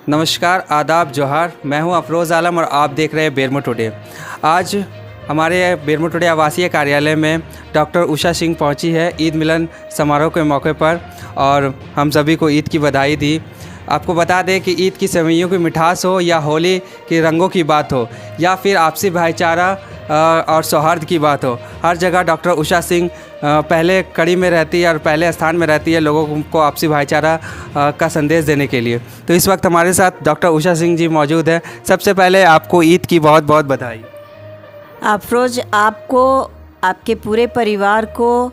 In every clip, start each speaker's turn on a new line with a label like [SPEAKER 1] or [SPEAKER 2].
[SPEAKER 1] नमस्कार, आदाब, जोहार। मैं हूं अफरोज़ आलम और आप देख रहे हैं बेरमो टुडे। आज हमारे बेरमो टुडे आवासीय कार्यालय में डॉक्टर उषा सिंह पहुंची है ईद मिलन समारोह के मौके पर और हम सभी को ईद की बधाई दी। आपको बता दें कि ईद की सेवइयों की मिठास हो या होली के रंगों की बात हो या फिर आपसी भाईचारा और सौहार्द की बात हो, हर जगह डॉक्टर उषा सिंह पहले कड़ी में रहती है और पहले स्थान में रहती है लोगों को आपसी भाईचारा का संदेश देने के लिए। तो इस वक्त हमारे साथ डॉक्टर उषा सिंह जी मौजूद है। सबसे पहले आपको ईद की बहुत बहुत बधाई।
[SPEAKER 2] अफरोज, आपको, आपके पूरे परिवार को,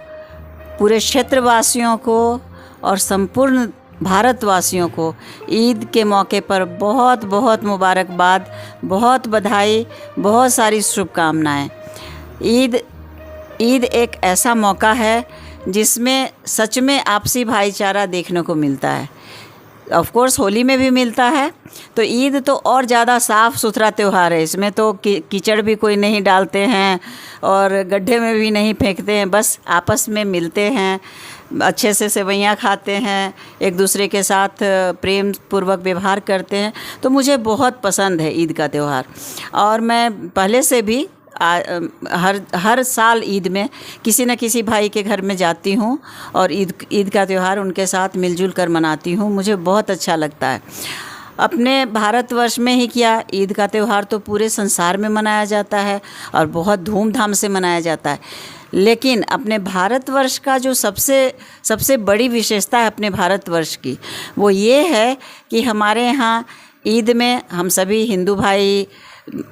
[SPEAKER 2] पूरे क्षेत्रवासियों को और संपूर्ण भारतवासियों को ईद के मौके पर बहुत बहुत मुबारकबाद, बहुत बधाई, बहुत सारी शुभकामनाएं। ईद एक ऐसा मौका है जिसमें सच में आपसी भाईचारा देखने को मिलता है। ऑफ कोर्स होली में भी मिलता है, तो ईद तो और ज़्यादा साफ़ सुथरा त्यौहार है। इसमें तो कीचड़ भी कोई नहीं डालते हैं और गड्ढे में भी नहीं फेंकते हैं, बस आपस में मिलते हैं, अच्छे से सेवइयाँ खाते हैं, एक दूसरे के साथ प्रेम पूर्वक व्यवहार करते हैं। तो मुझे बहुत पसंद है ईद का त्यौहार और मैं पहले से भी हर साल ईद में किसी न किसी भाई के घर में जाती हूँ और ईद का त्यौहार उनके साथ मिलजुल कर मनाती हूँ। मुझे बहुत अच्छा लगता है। अपने भारतवर्ष में ही क्या, ईद का त्यौहार तो पूरे संसार में मनाया जाता है और बहुत धूमधाम से मनाया जाता है। लेकिन अपने भारतवर्ष का जो सबसे बड़ी विशेषता है अपने भारतवर्ष की, वो ये है कि हमारे यहाँ ईद में हम सभी हिंदू भाई,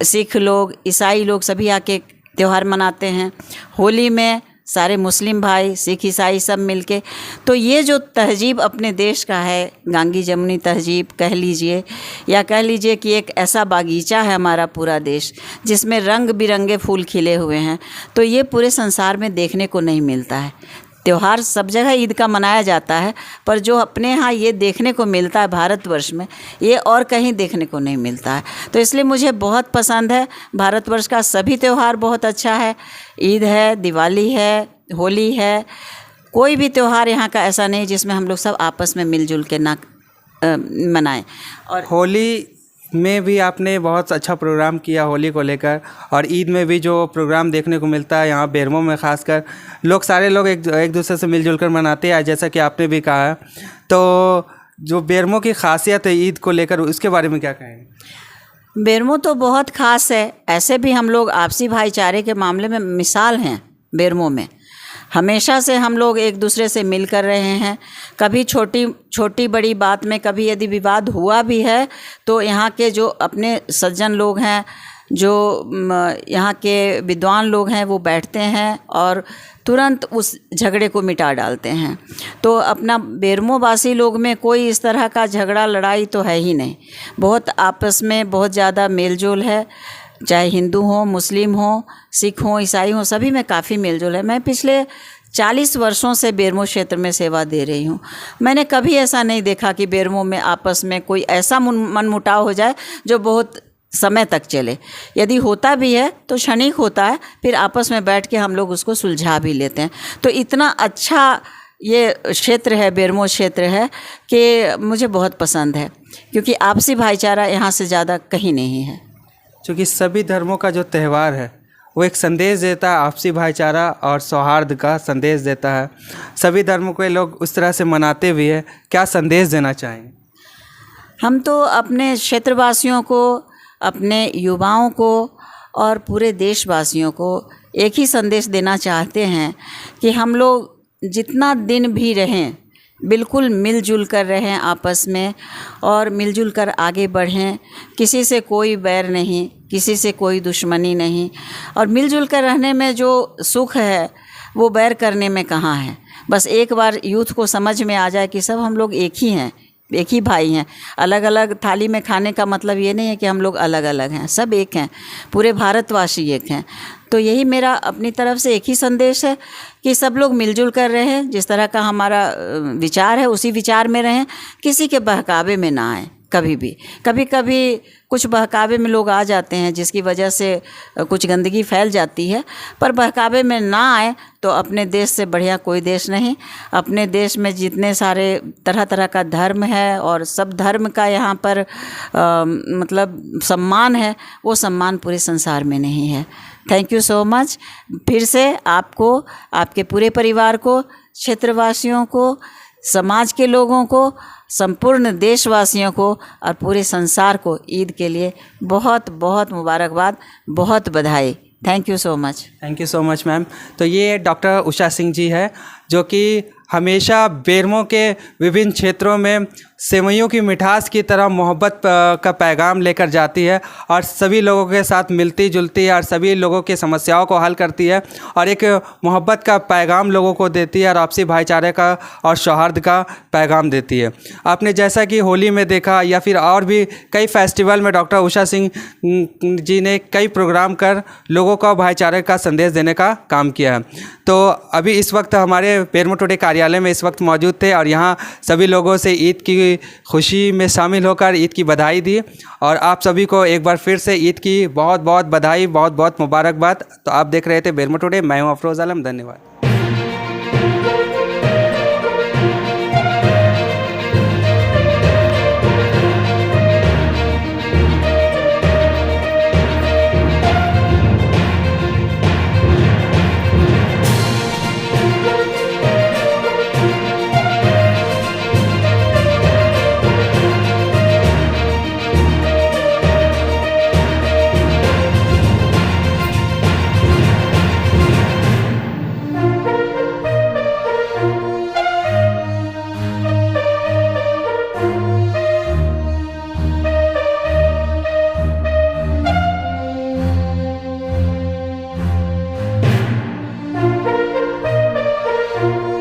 [SPEAKER 2] सिख लोग, ईसाई लोग सभी आके त्यौहार मनाते हैं। होली में सारे मुस्लिम भाई, सिख, ईसाई सब मिलके। तो ये जो तहजीब अपने देश का है, गांगी जमुनी तहजीब कह लीजिए या कह लीजिए कि एक ऐसा बागीचा है हमारा पूरा देश जिसमें रंग बिरंगे फूल खिले हुए हैं, तो ये पूरे संसार में देखने को नहीं मिलता है। त्यौहार सब जगह ईद का मनाया जाता है, पर जो अपने यहाँ ये देखने को मिलता है भारतवर्ष में, ये और कहीं देखने को नहीं मिलता है। तो इसलिए मुझे बहुत पसंद है। भारतवर्ष का सभी त्यौहार बहुत अच्छा है। ईद है, दिवाली है, होली है, कोई भी त्यौहार यहाँ का ऐसा नहीं जिसमें हम लोग सब आपस में मिलजुल के ना मनाएं। और
[SPEAKER 1] होली में भी आपने बहुत अच्छा प्रोग्राम किया होली को लेकर, और ईद में भी जो प्रोग्राम देखने को मिलता है यहाँ बेरमो में ख़ासकर, सारे लोग एक दूसरे से मिलजुल कर मनाते हैं, जैसा कि आपने भी कहा है। तो जो बेरमो की खासियत है ईद को लेकर, उसके बारे में क्या कहेंगे?
[SPEAKER 2] बेरमो तो बहुत ख़ास है। ऐसे भी हम लोग आपसी भाईचारे के मामले में मिसाल हैं। बेरमो में हमेशा से हम लोग एक दूसरे से मिल कर रहे हैं। कभी छोटी बड़ी बात में कभी यदि विवाद हुआ भी है तो यहाँ के जो अपने सज्जन लोग हैं, जो यहाँ के विद्वान लोग हैं, वो बैठते हैं और तुरंत उस झगड़े को मिटा डालते हैं। तो अपना बेरमो वासी लोग में कोई इस तरह का झगड़ा लड़ाई तो है ही नहीं। बहुत आपस में बहुत ज़्यादा मेलजोल है, चाहे हिंदू हो, मुस्लिम हो, सिख हो, ईसाई हो, सभी में काफ़ी मेलजोल है। मैं पिछले 40 वर्षों से बेरमो क्षेत्र में सेवा दे रही हूँ। मैंने कभी ऐसा नहीं देखा कि बेरमो में आपस में कोई ऐसा मनमुटाव हो जाए जो बहुत समय तक चले। यदि होता भी है तो क्षणिक होता है, फिर आपस में बैठ के हम लोग उसको सुलझा भी लेते हैं। तो इतना अच्छा ये क्षेत्र है, बेरमो क्षेत्र है, कि मुझे बहुत पसंद है, क्योंकि आपसी भाईचारा यहाँ से ज़्यादा कहीं नहीं है।
[SPEAKER 1] क्योंकि सभी धर्मों का जो त्यौहार है वो एक संदेश देता है, आपसी भाईचारा और सौहार्द का संदेश देता है। सभी धर्मों के लोग उस तरह से मनाते भी हैं। क्या संदेश देना चाहेंगे?
[SPEAKER 2] हम तो अपने क्षेत्रवासियों को, अपने युवाओं को और पूरे देशवासियों को एक ही संदेश देना चाहते हैं कि हम लोग जितना दिन भी रहें, बिल्कुल मिलजुल कर रहें आपस में और मिलजुल कर आगे बढ़ें। किसी से कोई बैर नहीं, किसी से कोई दुश्मनी नहीं, और मिलजुल कर रहने में जो सुख है वो बैर करने में कहाँ है। बस एक बार यूथ को समझ में आ जाए कि सब हम लोग एक ही हैं, एक ही भाई हैं। अलग अलग थाली में खाने का मतलब ये नहीं है कि हम लोग अलग अलग हैं, सब एक हैं, पूरे भारतवासी एक हैं। तो यही मेरा अपनी तरफ से एक ही संदेश है कि सब लोग मिलजुल कर रहें, जिस तरह का हमारा विचार है उसी विचार में रहें, किसी के बहकावे में ना आए, कभी भी। कभी कभी कुछ बहकावे में लोग आ जाते हैं जिसकी वजह से कुछ गंदगी फैल जाती है, पर बहकावे में ना आए तो अपने देश से बढ़िया कोई देश नहीं। अपने देश में जितने सारे तरह तरह का धर्म है और सब धर्म का यहाँ पर मतलब सम्मान है, वो सम्मान पूरे संसार में नहीं है। Thank you so much. फिर से आपको, आपके पूरे परिवार को, क्षेत्रवासियों को, समाज के लोगों को, संपूर्ण देशवासियों को और पूरे संसार को ईद के लिए बहुत बहुत मुबारकबाद, बहुत बधाई। Thank you so much.
[SPEAKER 1] Thank you so much ma'am. तो ये डॉक्टर उषा सिंह जी है जो कि हमेशा बेरमो के विभिन्न क्षेत्रों में सेवइयों की मिठास की तरह मोहब्बत का पैगाम लेकर जाती है और सभी लोगों के साथ मिलती जुलती है और सभी लोगों की समस्याओं को हल करती है और एक मोहब्बत का पैगाम लोगों को देती है और आपसी भाईचारे का और सौहार्द का पैगाम देती है। आपने जैसा कि होली में देखा या फिर और भी कई फेस्टिवल में डॉक्टर उषा सिंह जी ने कई प्रोग्राम कर लोगों को भाईचारे का संदेश देने का काम किया है। तो अभी इस वक्त हमारे बेरमो टुडे कार्यालय में इस वक्त मौजूद थे और यहाँ सभी लोगों से ईद की खुशी में शामिल होकर ईद की बधाई दी और आप सभी को एक बार फिर से ईद की बहुत बहुत बधाई, बहुत बहुत मुबारकबाद। तो आप देख रहे थे बेरमो टुडे, मैं हूँ अफरोज़ आलम। धन्यवाद।